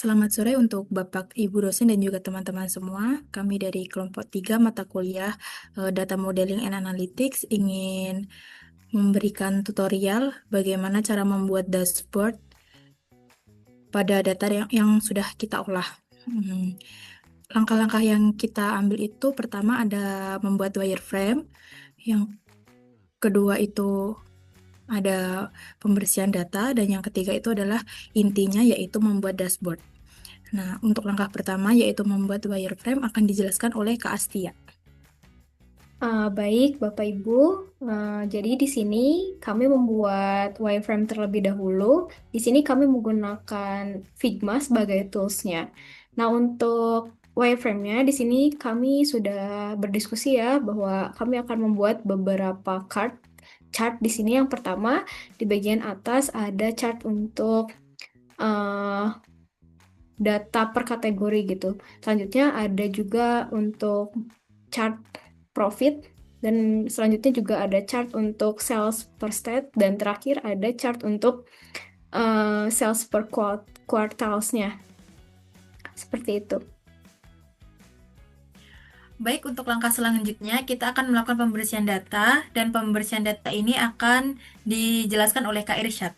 Selamat sore untuk Bapak, Ibu dosen dan juga teman-teman semua. Kami dari kelompok 3 mata kuliah Data Modeling and Analytics ingin memberikan tutorial bagaimana cara membuat dashboard pada data yang sudah kita olah. Hmm, Langkah-langkah yang kita ambil itu pertama ada membuat wireframe, yang kedua itu ada pembersihan data, dan yang ketiga itu adalah intinya yaitu membuat dashboard. Nah, untuk langkah pertama yaitu membuat wireframe akan dijelaskan oleh Kak Astia. Baik, Bapak Ibu. Jadi di sini kami membuat wireframe terlebih dahulu. Di sini kami menggunakan Figma sebagai toolsnya. Nah, untuk wireframe-nya di sini kami sudah berdiskusi ya bahwa kami akan membuat beberapa chart di sini. Yang pertama di bagian atas ada chart untuk eh, data per kategori gitu. Selanjutnya ada juga untuk chart profit, dan selanjutnya juga ada chart untuk sales per state, dan terakhir ada chart untuk sales per quartalsnya. Seperti itu. Baik, untuk langkah selanjutnya kita akan melakukan pembersihan data, dan pembersihan data ini akan dijelaskan oleh Kak Irsyad.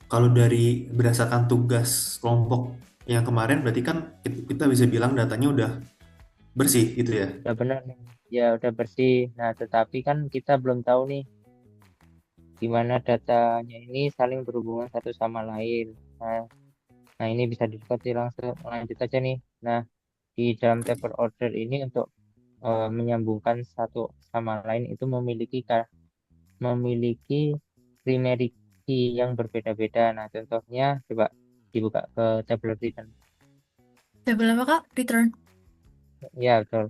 Kalau dari berdasarkan tugas kelompok yang kemarin, berarti kan kita bisa bilang datanya udah bersih gitu ya. Udah benar nih. Ya udah bersih. Nah, tetapi kan kita belum tahu nih gimana datanya ini saling berhubungan satu sama lain. Nah, nah ini bisa diskusi langsung lanjut aja nih. Nah, di dalam table order ini untuk menyambungkan satu sama lain itu memiliki primary key yang berbeda-beda. Nah, contohnya coba dibuka ke table return. Tabel apa Kak? Return. Ya, betul.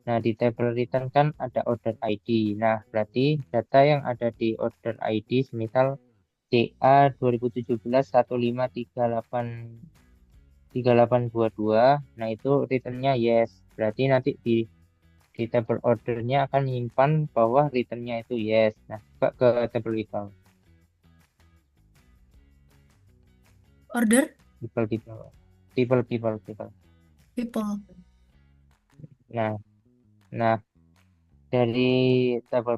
Nah, di table return kan ada order ID. Nah, berarti data yang ada di order ID, semisal CA 2017 1538 3822, nah itu returnnya yes. Berarti nanti di table ordernya akan menyimpan bahwa returnnya itu yes. Nah, coba ke table people, Order people, people, people, people, people. people. Nah, nah dari table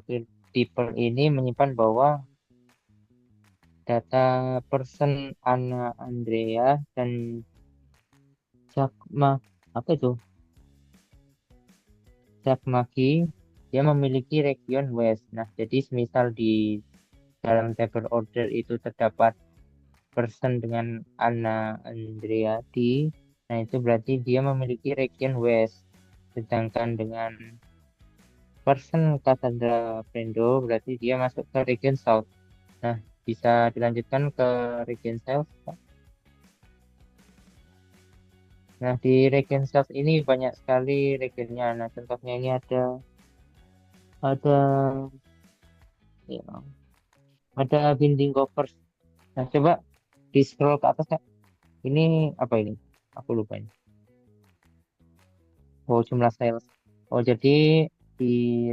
people ini menyimpan bahwa data person Anna Andrea dan Jakma, apa itu? Jakmaki, dia memiliki region West. Nah, jadi semisal di dalam table order itu terdapat person dengan Anna Andreati, nah itu berarti dia memiliki region West. Sedangkan dengan person Cassandra Brendo berarti dia masuk ke region South. Nah, bisa dilanjutkan ke region South, Pak? Nah, di region South ini banyak sekali regionnya. Nah, contohnya ini ada ya, ada binding covers. Nah, coba di scroll ke atas, Kak. Ini apa ini? Aku lupa ini. Oh, jumlah sales. Oh, jadi di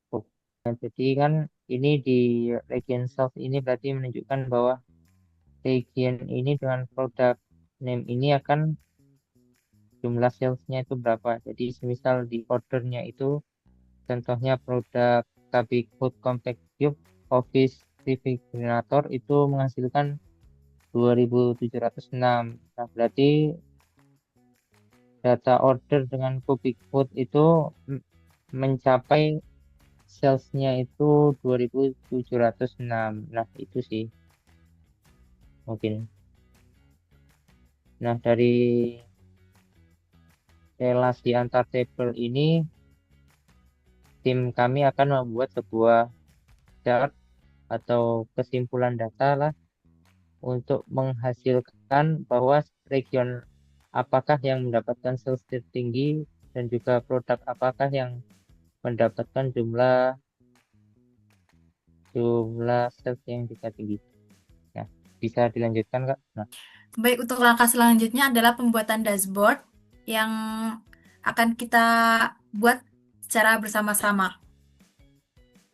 oh, nah, jadi kan ini di region sales ini berarti menunjukkan bahwa region ini dengan produk name ini akan jumlah salesnya itu berapa. Jadi semisal di ordernya itu contohnya produk Cabic Food Compact Cube Office Refrigerator itu menghasilkan 2706. Nah, berarti data order dengan Cubic Food itu mencapai salesnya itu 2706. Nah, itu sih mungkin. Nah, dari relasi antar table ini, tim kami akan membuat sebuah chart atau kesimpulan data lah untuk menghasilkan bahwa region apakah yang mendapatkan sales tertinggi dan juga produk apakah yang mendapatkan jumlah jumlah sales yang juga tinggi. Nah, bisa dilanjutkan, Kak. Nah, Baik, untuk langkah selanjutnya adalah pembuatan dashboard yang akan kita buat secara bersama-sama.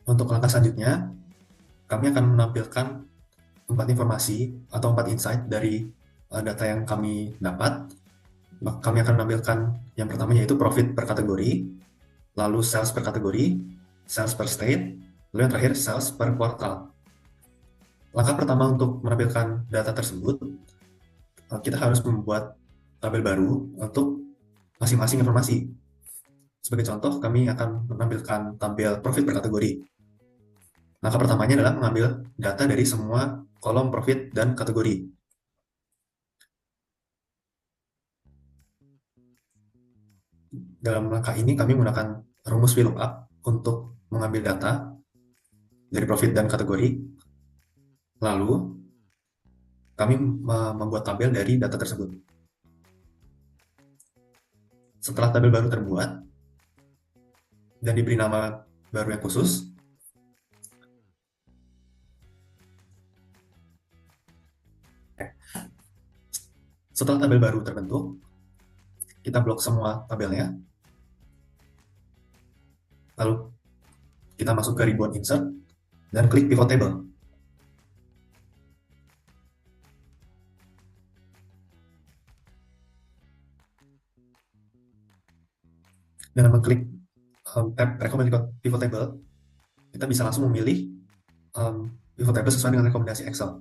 Untuk langkah selanjutnya, kami akan menampilkan 4 informasi atau 4 insight dari data yang kami dapat. Kami akan menampilkan yang pertama yaitu profit per kategori, lalu sales per kategori, sales per state, lalu yang terakhir sales per kuartal. Langkah pertama untuk menampilkan data tersebut, kita harus membuat tabel baru untuk masing-masing informasi. Sebagai contoh, kami akan menampilkan tabel profit per kategori. Langkah pertamanya adalah mengambil data dari semua kolom profit dan kategori. Dalam langkah ini kami menggunakan rumus VLOOKUP untuk mengambil data dari profit dan kategori. Lalu kami membuat tabel dari data tersebut. Setelah tabel baru terbuat dan diberi nama baru yang khusus, setelah tabel baru terbentuk, kita blok semua tabelnya. Lalu kita masuk ke ribbon insert dan klik pivot table. Dengan mengklik tab recommended pivot table, kita bisa langsung memilih pivot table sesuai dengan rekomendasi Excel.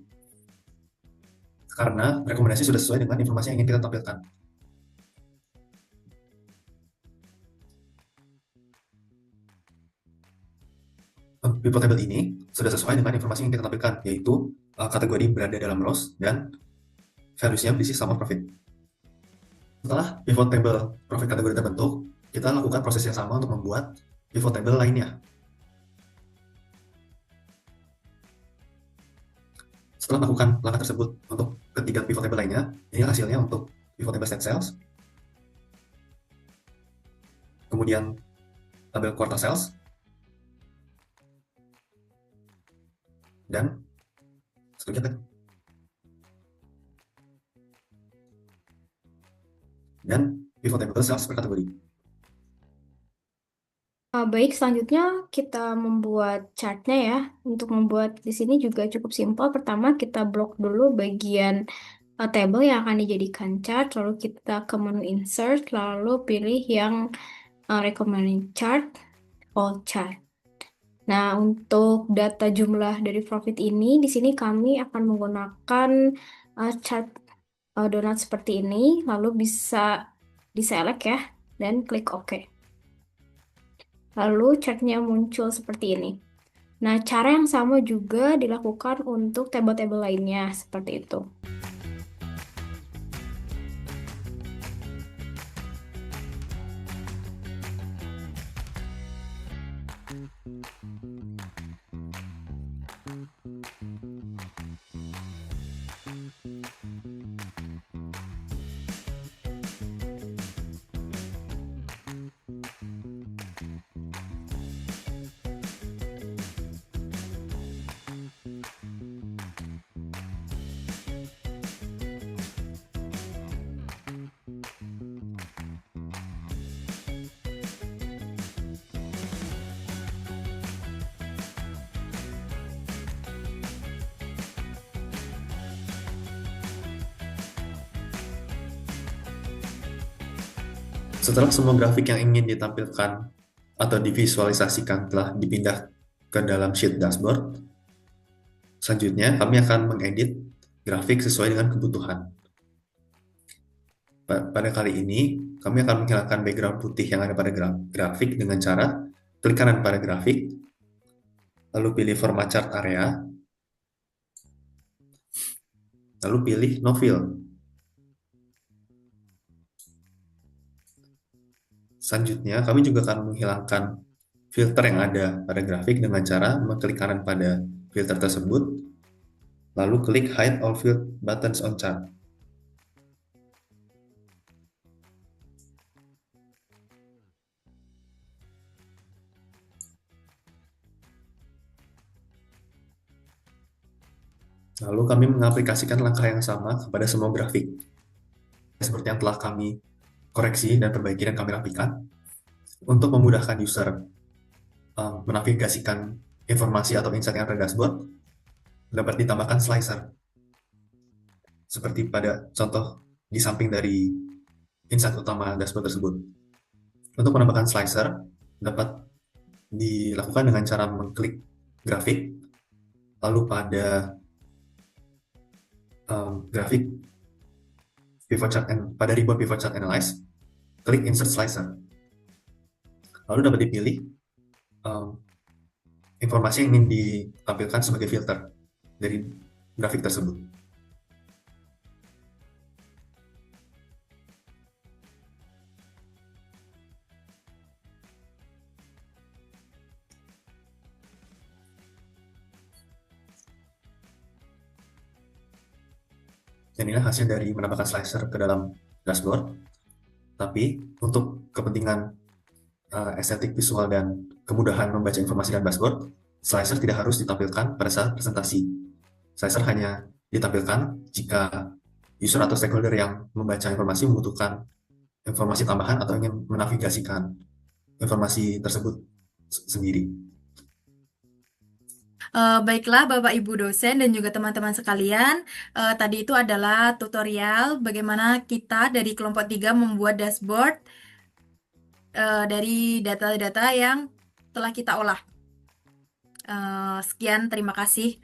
Karena rekomendasi sudah sesuai dengan informasi yang ingin kita tampilkan. Pivot table ini sudah sesuai dengan informasi yang kita tampilkan, yaitu kategori berada dalam rows dan values-nya berisi sum of profit. Setelah pivot table profit kategori terbentuk, kita lakukan proses yang sama untuk membuat pivot table lainnya. Setelah melakukan langkah tersebut untuk ketiga pivot table lainnya, ini hasilnya untuk pivot table state sales, kemudian tabel quarter sales, dan seterusnya. Dan pivot table sales per kategori. Baik, selanjutnya kita membuat chartnya ya. Untuk membuat di sini juga cukup simpel. Pertama kita blok dulu bagian table yang akan dijadikan chart, lalu kita ke menu insert, lalu pilih yang recommended chart, all chart. Nah, untuk data jumlah dari profit ini, di sini kami akan menggunakan chart donat seperti ini, lalu bisa diselect ya, dan klik OK. Lalu chartnya muncul seperti ini. Nah, cara yang sama juga dilakukan untuk tabel-tabel lainnya, seperti itu. Setelah semua grafik yang ingin ditampilkan atau divisualisasikan telah dipindah ke dalam sheet dashboard, selanjutnya kami akan mengedit grafik sesuai dengan kebutuhan. Pada kali ini, kami akan menghilangkan background putih yang ada pada grafik dengan cara klik kanan pada grafik, lalu pilih format chart area, lalu pilih no fill. Selanjutnya, kami juga akan menghilangkan filter yang ada pada grafik dengan cara mengklik kanan pada filter tersebut, lalu klik Hide All Field Buttons on Chart. Lalu kami mengaplikasikan langkah yang sama kepada semua grafik. Seperti yang telah kami koreksi dan perbaiki dan kami rapikan untuk memudahkan user menavigasikan informasi atau insight yang ada di dashboard. dapat ditambahkan slicer, seperti pada contoh di samping dari insight utama dashboard tersebut. Untuk menambahkan slicer dapat dilakukan dengan cara mengklik grafik, lalu pada grafik pivot chart pada ribbon pivot chart analyze, klik insert slicer. Lalu dapat dipilih informasi yang ingin ditampilkan sebagai filter dari grafik tersebut. Dan inilah hasil dari menambahkan slicer ke dalam dashboard. Tapi untuk kepentingan estetik visual dan kemudahan membaca informasi dalam dashboard, slicer tidak harus ditampilkan pada saat presentasi. Slicer hanya ditampilkan jika user atau stakeholder yang membaca informasi membutuhkan informasi tambahan atau ingin menavigasikan informasi tersebut sendiri. Baiklah Bapak Ibu dosen dan juga teman-teman sekalian, tadi itu adalah tutorial bagaimana kita dari kelompok 3 membuat dashboard dari data-data yang telah kita olah. Sekian, terima kasih.